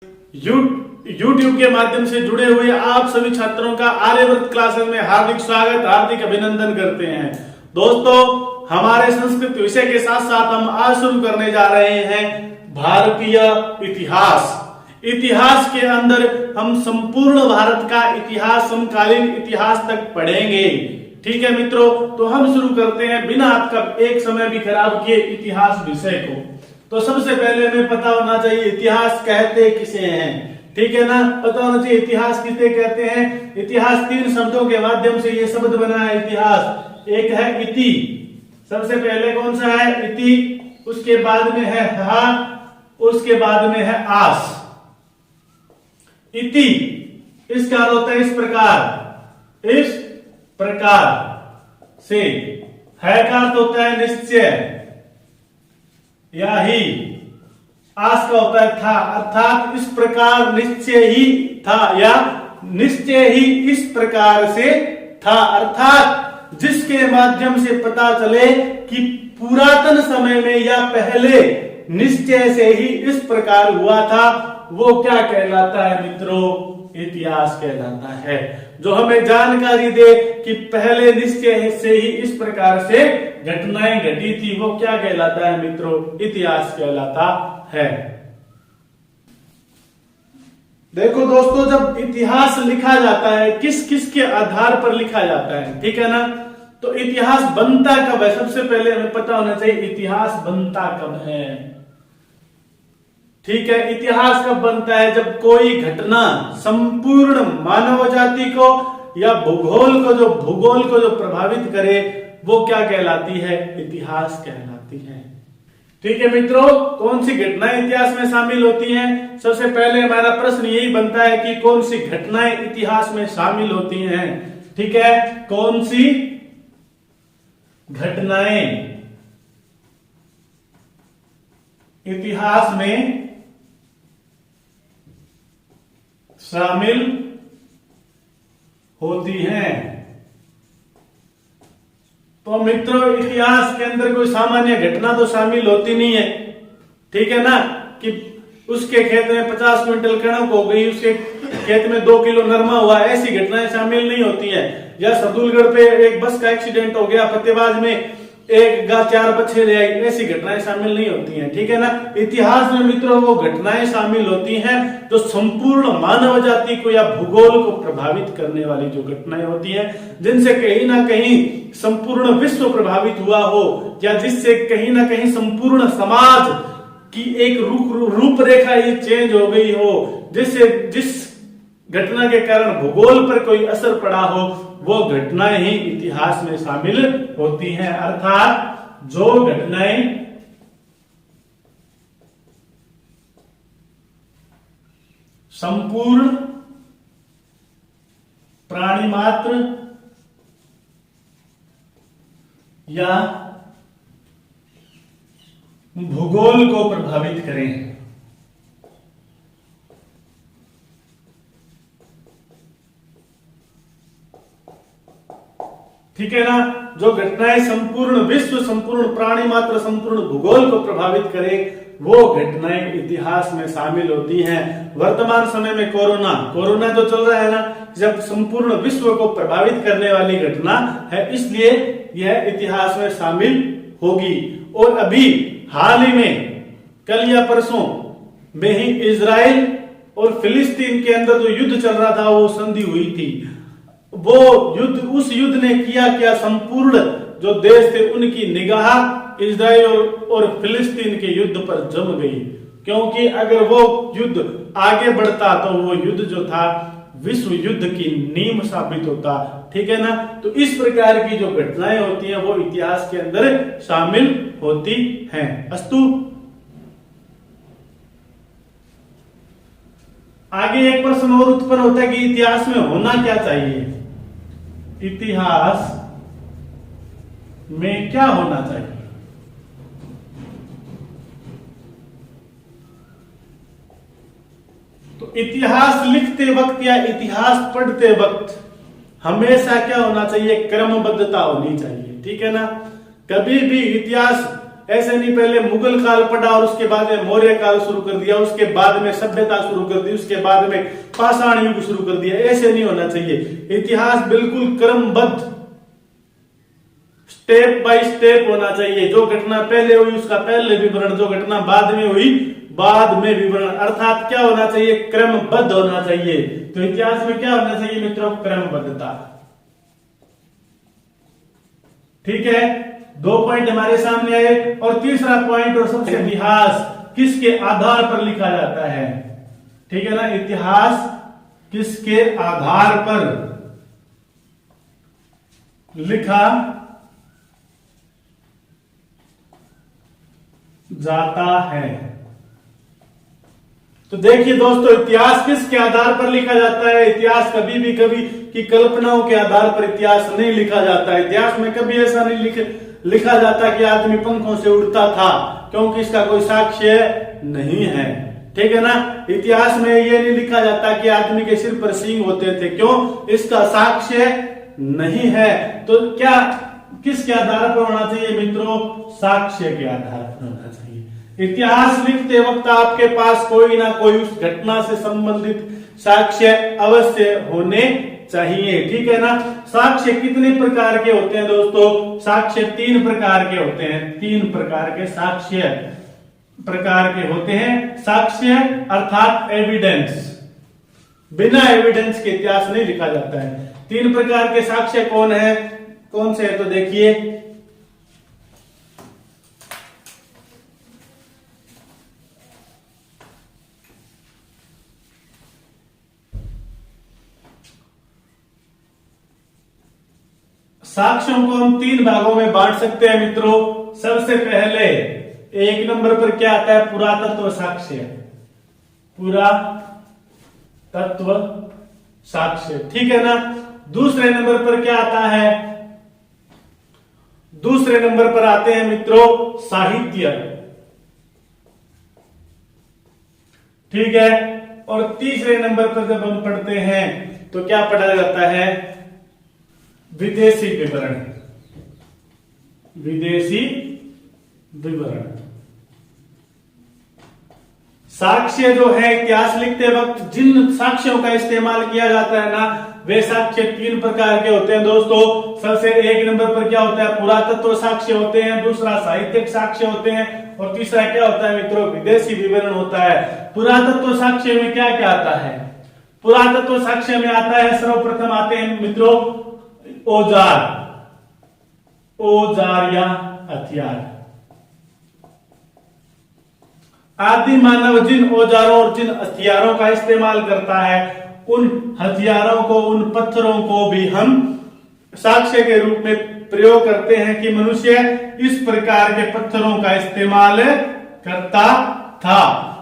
YouTube के माध्यम से जुड़े हुए आप सभी छात्रों का आर्यव्रत क्लासेस में हार्दिक स्वागत, हार्दिक अभिनंदन करते हैं। दोस्तों, हमारे संस्कृत विषय के साथ साथ हम आज शुरू करने जा रहे हैं भारतीय इतिहास। इतिहास के अंदर हम संपूर्ण भारत का इतिहास, समकालीन इतिहास तक पढ़ेंगे। ठीक है मित्रों, तो हम शुरू करते हैं बिना आपका एक समय भी खराब किए इतिहास विषय को। तो सबसे पहले हमें पता होना चाहिए इतिहास कहते किसे हैं। ठीक है ना, पता होना चाहिए इतिहास किसे कहते हैं। इतिहास तीन शब्दों के माध्यम से ये शब्द बना है इतिहास। एक है इति, सबसे पहले कौन सा है इति, उसके बाद में है हा, उसके बाद में है आस। इति इसका अर्थ होता है इस प्रकार से। है का अर्थ होता है निश्चय या ही। आस का होता है था, अर्थात इस प्रकार निश्चय ही था या निश्चय ही इस प्रकार से था, अर्थात जिसके माध्यम से पता चले कि पुरातन समय में या पहले निश्चय से ही इस प्रकार हुआ था, वो क्या कहलाता है मित्रों? इतिहास कहलाता है। जो हमें जानकारी दे कि पहले निश्चय से ही इस प्रकार से घटनाएं घटी थी, वो क्या कहलाता है मित्रों? इतिहास कहलाता है। देखो दोस्तों, जब इतिहास लिखा जाता है किस किस के आधार पर लिखा जाता है, ठीक है ना? तो इतिहास बनता कब है? सबसे पहले हमें पता होना चाहिए इतिहास बनता कब है। ठीक है, इतिहास कब बनता है? जब कोई घटना संपूर्ण मानव जाति को या भूगोल को जो प्रभावित करे, वो क्या कहलाती है? इतिहास कहलाती है। ठीक है मित्रों, कौन सी घटनाएं इतिहास में शामिल होती हैं? सबसे पहले हमारा प्रश्न यही बनता है कि कौन सी घटनाएं इतिहास में शामिल होती हैं। ठीक है, कौन सी घटनाएं इतिहास में शामिल होती हैं? तो मित्रों, इतिहास के अंदर कोई सामान्य घटना तो शामिल होती नहीं है। ठीक है ना, कि उसके खेत में 50 क्विंटल कणक हो गई, उसके खेत में 2 किलो नरमा हुआ, ऐसी घटनाएं शामिल नहीं होती हैं। या सरदुलगढ़ पे एक बस का एक्सीडेंट हो गया, फतेहबाद में एक गा 4 बच्चे ले आई, ऐसी घटनाएं शामिल नहीं होती हैं। ठीक है ना, इतिहास में मित्रों वो घटनाएं शामिल होती हैं जो संपूर्ण मानव जाति को या भूगोल को प्रभावित करने वाली जो घटनाएं होती हैं, जिनसे कहीं ना कहीं संपूर्ण विश्व प्रभावित हुआ हो, या जिससे कहीं ना कहीं संपूर्ण समाज की एक रूपरेखा ही चेंज हो गई हो, जिस घटना के कारण भूगोल पर कोई असर पड़ा हो, वो घटनाएं ही इतिहास में शामिल होती हैं। अर्थात जो घटनाएं संपूर्ण प्राणी मात्र या भूगोल को प्रभावित करें। ठीक है ना, जो घटनाएं संपूर्ण विश्व, संपूर्ण प्राणी मात्र, संपूर्ण भूगोल को प्रभावित करे, वो घटनाएं इतिहास में शामिल होती हैं। वर्तमान समय में कोरोना जो चल रहा है ना, जब संपूर्ण विश्व को प्रभावित करने वाली घटना है, इसलिए यह इतिहास में शामिल होगी। और अभी हाल ही में कल या परसों में ही इजराइल और फिलिस्तीन के अंदर जो युद्ध चल रहा था, वो संधि हुई थी। वो युद्ध, उस युद्ध ने किया क्या? संपूर्ण जो देश थे उनकी निगाह इजराइल और फिलिस्तीन के युद्ध पर जम गई, क्योंकि अगर वो युद्ध आगे बढ़ता तो वो युद्ध जो था विश्व युद्ध की नींव साबित होता। ठीक है ना, तो इस प्रकार की जो घटनाएं होती हैं वो इतिहास के अंदर शामिल होती हैं। अस्तु, आगे एक प्रश्न और उत्पन्न होता है कि इतिहास में होना क्या चाहिए? इतिहास में क्या होना चाहिए? तो इतिहास लिखते वक्त या इतिहास पढ़ते वक्त हमेशा क्या होना चाहिए? क्रमबद्धता होनी चाहिए। ठीक है ना, कभी भी इतिहास ऐसे नहीं पहले मुगल काल पढ़ा और उसके बाद में मौर्य काल शुरू कर दिया, उसके बाद में सभ्यता शुरू कर दी, उसके बाद में पाषाण युग शुरू कर दिया। ऐसे नहीं होना चाहिए। इतिहास बिल्कुल क्रमबद्ध स्टेप बाय स्टेप होना चाहिए। जो घटना पहले हुई उसका पहले विवरण, जो घटना बाद में हुई बाद में विवरण, अर्थात क्या होना चाहिए, क्रमबद्ध होना चाहिए। तो इतिहास में क्या होना चाहिए मित्रों, क्रमबद्धता। ठीक है, 2 पॉइंट हमारे सामने आए। और तीसरा पॉइंट और सबसे, इतिहास किसके आधार पर लिखा जाता है। ठीक है ना, इतिहास किसके आधार पर लिखा जाता है। तो देखिए दोस्तों, इतिहास किसके आधार पर लिखा जाता है। इतिहास कभी भी कभी की कल्पनाओं के आधार पर इतिहास नहीं लिखा जाता है। इतिहास में कभी ऐसा नहीं लिखा जाता कि आदमी पंखों से उड़ता था, क्योंकि इसका कोई साक्ष्य नहीं है। ठीक है ना, इतिहास में ये नहीं लिखा जाता कि आदमी के सिर पर सींग होते थे, क्यों, इसका साक्ष्य नहीं है। तो क्या किसके आधार पर होना चाहिए मित्रों, साक्ष्य के आधार पर होना चाहिए। इतिहास लिखते वक्त आपके पास कोई ना कोई उस घटना से संबंधित साक्ष्य अवश्य होने चाहिए। ठीक है ना। साक्ष्य कितने प्रकार के होते हैं दोस्तों, साक्ष्य 3 प्रकार के होते हैं। 3 प्रकार के साक्ष्य होते हैं। साक्ष्य अर्थात एविडेंस, बिना एविडेंस के इतिहास नहीं लिखा जाता है। 3 प्रकार के साक्ष्य कौन से है, तो देखिए, साक्ष्यों को हम 3 भागों में बांट सकते हैं मित्रों। सबसे पहले 1 नंबर पर क्या आता है, पुरातत्व साक्ष्य। पुरातत्व साक्ष्य, ठीक है ना। दूसरे नंबर पर क्या आता है, दूसरे नंबर पर आते हैं मित्रों साहित्य। ठीक है। और तीसरे नंबर पर जब हम पढ़ते हैं तो क्या पढ़ा जाता है, विदेशी विवरण। विदेशी विवरण साक्ष्य जो है, इतिहास लिखते वक्त जिन साक्ष्यों का इस्तेमाल किया जाता है ना, वे साक्ष्य 3 प्रकार के होते हैं दोस्तों। सबसे 1 नंबर पर क्या होता है, पुरातत्व साक्ष्य होते हैं। दूसरा साहित्यिक साक्ष्य होते हैं। और तीसरा क्या होता है मित्रों, विदेशी विवरण होता है। पुरातत्व साक्ष्य में क्या क्या आता है, पुरातत्व साक्ष्य में आता है, सर्वप्रथम आते हैं मित्रों औजार या हथियार। आदि मानव जिन औजारों और जिन हथियारों का इस्तेमाल करता है, उन हथियारों को, उन पत्थरों को भी हम साक्ष्य के रूप में प्रयोग करते हैं कि मनुष्य इस प्रकार के पत्थरों का इस्तेमाल करता था।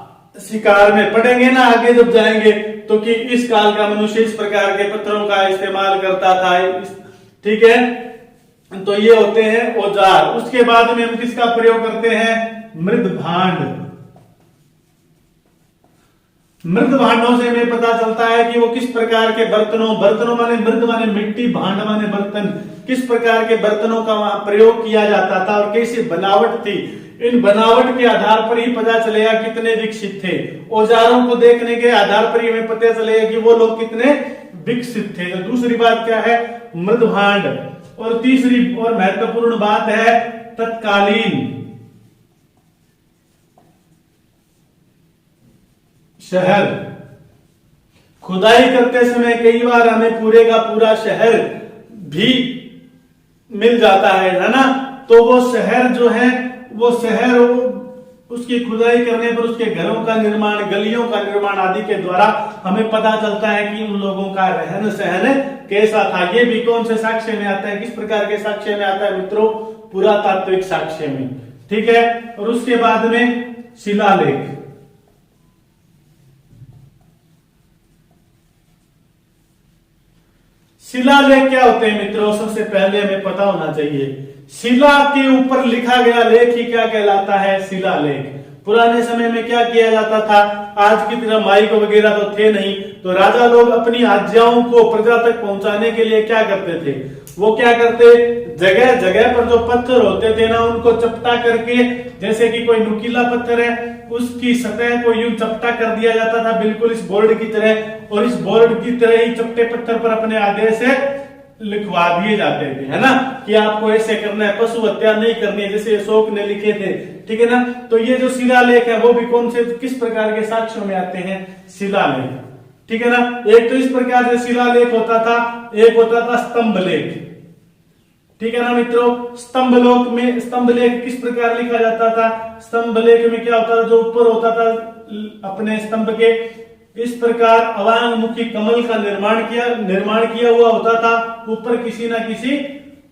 शिकार में पढ़ेंगे ना आगे जब जाएंगे, तो कि इस काल का मनुष्य इस प्रकार के पत्थरों का इस्तेमाल करता था। ठीक है, तो ये होते हैं औजार। उसके बाद में हम किसका प्रयोग करते हैं, मृद भांड। मृद भांडों से हमें पता चलता है कि वो किस प्रकार के बर्तनों माने मृद माने मिट्टी, भांड माने बर्तन, किस प्रकार के बर्तनों का वहां प्रयोग किया जाता था और कैसी बनावट थी। इन बनावट के आधार पर ही पता चलेगा कितने विकसित थे। औजारों को देखने के आधार पर ही हमें पता चलेगा कि वो लोग कितने विकसित थे। तो दूसरी बात क्या है, मृद भांड। और तीसरी और महत्वपूर्ण बात है तत्कालीन शहर। खुदाई करते समय कई बार हमें पूरे का पूरा शहर भी मिल जाता है ना। तो वो शहर जो है, वो शहर उसकी खुदाई करने पर उसके घरों का निर्माण, गलियों का निर्माण आदि के द्वारा हमें पता चलता है कि उन लोगों का रहन सहन कैसा था। ये भी कौन से साक्ष्य में आता है, किस प्रकार के साक्ष्य में आता है मित्रों, पुरातात्विक साक्ष्य में। ठीक है। और उसके बाद में शिलालेख। शिलालेख क्या होते हैं मित्रों, सबसे पहले हमें पता होना चाहिए, शिला के ऊपर लिखा गया लेख ही क्या कहलाता है, शिलालेख। पुराने समय में क्या किया जाता था, आज की तरह माइक वगैरह तो थे नहीं, तो राजा लोग अपनी आज्ञाओं को प्रजा तक पहुंचाने के लिए क्या करते थे, वो क्या करते, जगह जगह पर जो पत्थर होते थे ना उनको चपटा करके, जैसे कि कोई नुकीला पत्थर है उसकी सतह को यूं चपटा कर दिया जाता था बिल्कुल इस बोर्ड की तरह, और इस बोर्ड की तरह ही चपटे पत्थर पर अपने आदेश से लिखवा दिए जाते थे, है ना, कि आपको ऐसे करना है, पशु हत्या नहीं करनी है, जैसे अशोक ने लिखे थे, ठीक है ना। तो ये जो शिलालेख है वो भी कौन से किस प्रकार के साक्ष्यों में आते हैं, शिलालेख, ठीक है ना। एक तो इस प्रकार से शिलालेख होता था, एक होता था स्तंभ लेख, ठीक है ना मित्रों। स्तंभ लेख किस प्रकार लिखा जाता था, स्तंभ लेख में क्या होता था, जो ऊपर होता था अपने स्तंभ के इस प्रकार अवांगमुखी कमल का निर्माण किया हुआ होता था, ऊपर किसी ना किसी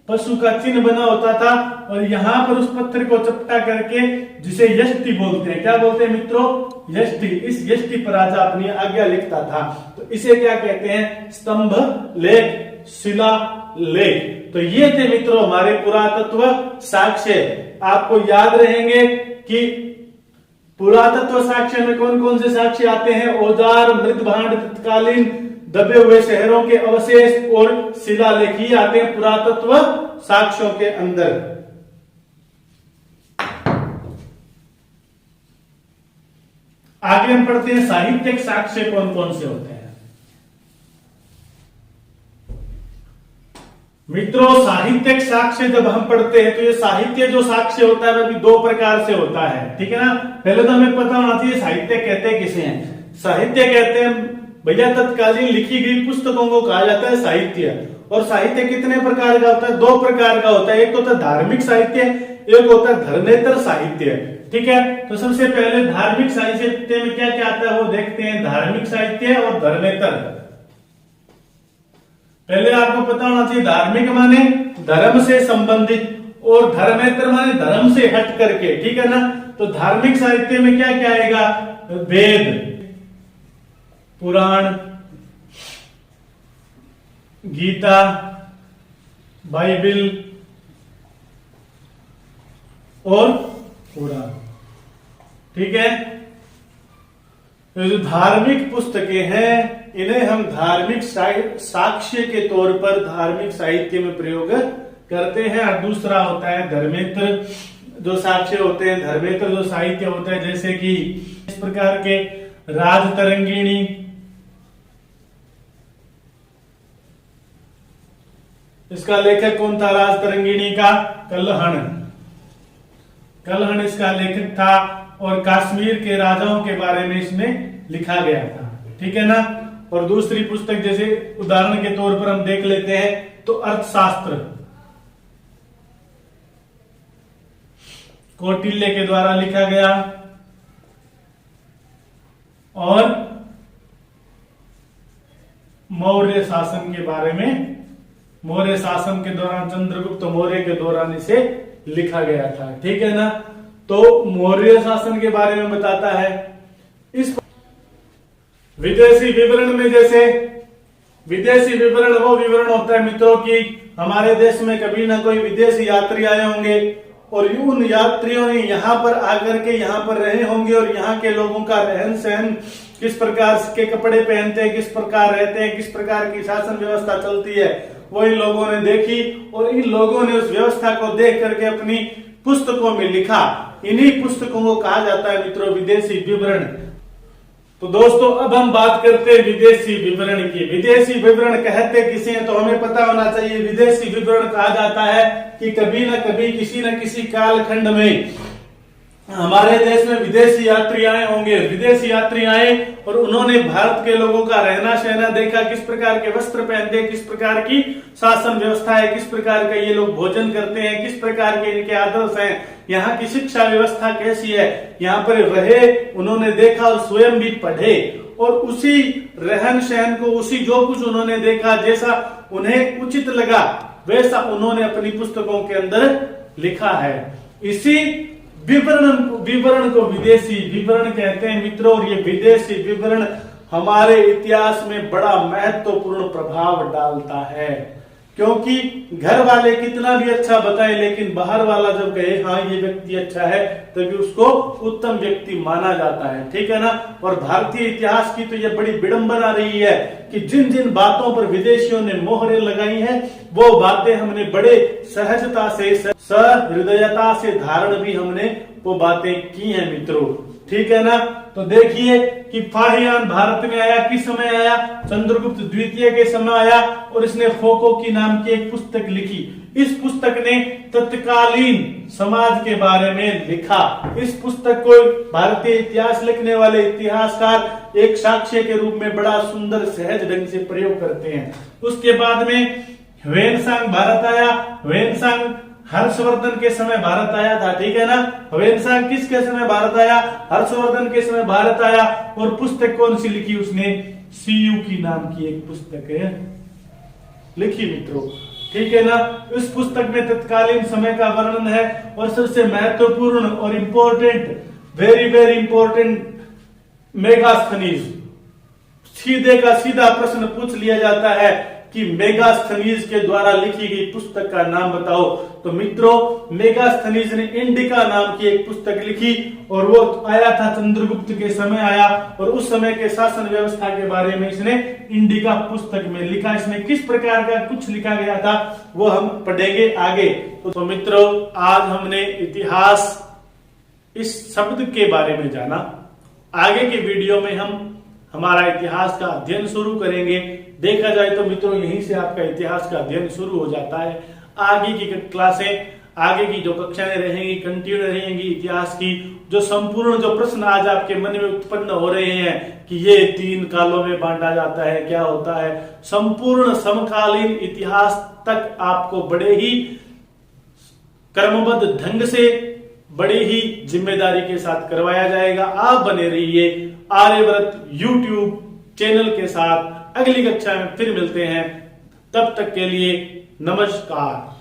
पशु का चिन्ह बना होता था, और यहाँ पर उस पत्थर को चपटा करके, जिसे यष्टि बोलते हैं, क्या बोलते हैं मित्रों, यष्टि, इस यष्टि पर राजा अपनी आज्ञा लिखता था, तो इसे क्या कहते हैं, स्तंभ लेख, शिला लेख। तो ये थे मित्रों हमारे पुरातत्व साक्ष्य। आपको याद रहेंगे कि पुरातत्व साक्ष्य में कौन कौन से साक्ष्य आते हैं, औजार, मृत भांड, तत्कालीन दबे हुए शहरों के अवशेष और शिलालेख ही आते हैं पुरातत्व साक्ष्यों के अंदर। आगे हम पढ़ते हैं साहित्यिक साक्ष्य कौन कौन से होते हैं। मित्रों साहित्यिक साक्ष्य जब हम पढ़ते हैं तो ये साहित्य जो साक्ष्य होता है वह भी दो प्रकार से होता है, ठीक है ना। पहले तो हमें पता होना चाहिए साहित्य कहते हैं किसे हैं। साहित्य कहते हैं भैया तत्कालीन लिखी गई पुस्तकों को कहा जाता है साहित्य। और साहित्य कितने प्रकार का होता है, दो प्रकार का होता है, एक होता है धार्मिक साहित्य, एक होता है धर्मेतर साहित्य, ठीक है। तो सबसे पहले धार्मिक साहित्य में क्या क्या आता है वो देखते हैं, धार्मिक साहित्य और धर्मेतर। पहले आपको पता होना चाहिए धार्मिक माने धर्म से संबंधित और धर्मेतर माने धर्म से हट करके, ठीक है ना। तो धार्मिक साहित्य में क्या क्या आएगा, वेद, पुराण, गीता, बाइबिल और कुरान, ठीक है। तो जो धार्मिक पुस्तकें हैं इन्हें हम धार्मिक साक्ष्य के तौर पर धार्मिक साहित्य में प्रयोग करते हैं। और दूसरा होता है धर्मेतर जो साक्ष्य होते हैं, धर्मेतर जो साहित्य होता है, जैसे कि इस प्रकार के राजतरंगिणी, इसका लेखक कौन था, राजतरंगिणी का कल्हण, कल्हण इसका लेखक था। और कश्मीर के राजाओं के बारे में इसमें लिखा गया था, ठीक है ना। और दूसरी पुस्तक जैसे उदाहरण के तौर पर हम देख लेते हैं तो अर्थशास्त्र, कौटिल्य के द्वारा लिखा गया। और मौर्य शासन के बारे में, मौर्य शासन के दौरान चंद्रगुप्त मौर्य के दौरान इसे लिखा गया था, ठीक है ना। तो मौर्य शासन के बारे में बताता है। इस विदेशी विवरण में जैसे विदेशी विवरण वो विवरण होता है मित्रों की हमारे देश में कभी ना कोई विदेशी यात्री आए होंगे और उन यात्रियों ने यहाँ पर आकर के यहाँ पर रहे होंगे और यहाँ के लोगों का रहन सहन, किस प्रकार के कपड़े पहनते हैं, किस प्रकार रहते हैं, किस प्रकार की शासन व्यवस्था चलती है, वो इन लोगों ने देखी और इन लोगों ने उस व्यवस्था को देख करके अपनी पुस्तकों में लिखा। इन्हीं पुस्तकों को कहा जाता है मित्रों विदेशी विवरण। तो दोस्तों अब हम बात करते हैं विदेशी विवरण की। विदेशी विवरण कहते किसे हैं तो हमें पता होना चाहिए। विदेशी विवरण कहा जाता है कि कभी न कभी किसी न किसी कालखंड में हमारे देश में विदेशी यात्री आए होंगे। विदेशी यात्री आए और उन्होंने भारत के लोगों का रहना सहना देखा, किस प्रकार के वस्त्र पहनते हैं, किस प्रकार की शासन व्यवस्था है, किस प्रकार का ये लोग भोजन करते हैं, किस प्रकार के इनके आदर्श हैं, यहाँ की शिक्षा व्यवस्था कैसी है, यहाँ पर रहे, उन्होंने देखा और स्वयं भी पढ़े और उसी रहन सहन को, उसी जो कुछ उन्होंने देखा, जैसा उन्हें उचित लगा वैसा उन्होंने अपनी पुस्तकों के अंदर लिखा है। इसी विवरण को विदेशी विवरण कहते हैं मित्रों। और ये विदेशी विवरण हमारे इतिहास में बड़ा महत्वपूर्ण प्रभाव डालता है। क्योंकि घर वाले कितना भी अच्छा बताए लेकिन बाहर वाला जब कहे हाँ ये व्यक्ति अच्छा है तभी उसको उत्तम व्यक्ति माना जाता है, ठीक है ना। और भारतीय इतिहास की तो ये बड़ी विडंबना रही है कि जिन जिन बातों पर विदेशियों ने मोहरें लगाई हैं वो बातें हमने बड़े सहजता से सहृदयता से धारण भी हमने वो बातें की हैं मित्रों, ठीक है ना। तो देखिए कि फाहियान भारत में आया, किस समय आया, चंद्रगुप्त द्वितीय के समय आया और इसने फोको की नाम की एक पुस्तक लिखी। इस पुस्तक ने तत्कालीन समाज के बारे में लिखा। इस पुस्तक को भारतीय इतिहास लिखने वाले इतिहासकार एक साक्ष्य के रूप में बड़ा सुंदर सहज ढंग से प्रयोग करते हैं। उसके बाद में ह्वेनसांग भारत आया। ह्वेनसांग हर्षवर्धन के समय भारत आया था, ठीक है ना। ह्वेनसांग किसके समय भारत आया, हर्षवर्धन के समय भारत आया। और पुस्तक कौन सी लिखी उसने, सीयू की नाम की एक पुस्तक है लिखी मित्रों, ठीक है ना। इस पुस्तक में तत्कालीन समय का वर्णन है और सबसे महत्वपूर्ण और important, very very important Megasthenes, सीधे का सीधा प्रश्न पूछ लिया जाता है कि मेगास्थनीज के द्वारा लिखी गई पुस्तक का नाम बताओ। तो मित्रों मेगास्थनीज ने इंडिका नाम की एक पुस्तक लिखी और वो आया था चंद्रगुप्त के समय आया और उस समय के शासन व्यवस्था के बारे में इसने इंडिका पुस्तक में लिखा। इसमें किस प्रकार का कुछ लिखा गया था वो हम पढ़ेंगे आगे। तो मित्रों आज हमने इतिहास इस शब्द के बारे में जाना। आगे के वीडियो में हम हमारा इतिहास का अध्ययन शुरू करेंगे। देखा जाए तो मित्रों यहीं से आपका इतिहास का अध्ययन शुरू हो जाता है। आगे की क्लासें, आगे की जो कक्षाएं रहेंगी कंटिन्यू रहेंगी इतिहास की। जो संपूर्ण जो प्रश्न आज आपके मन में उत्पन्न हो रहे हैं कि ये 3 कालों में बांटा जाता है, क्या होता है, संपूर्ण समकालीन इतिहास तक आपको बड़े ही क्रमबद्ध ढंग से, बड़ी ही जिम्मेदारी के साथ करवाया जाएगा। आप बने रहिए आर्यव्रत YouTube चैनल के साथ। अगली कक्षा में फिर मिलते हैं, तब तक के लिए नमस्कार।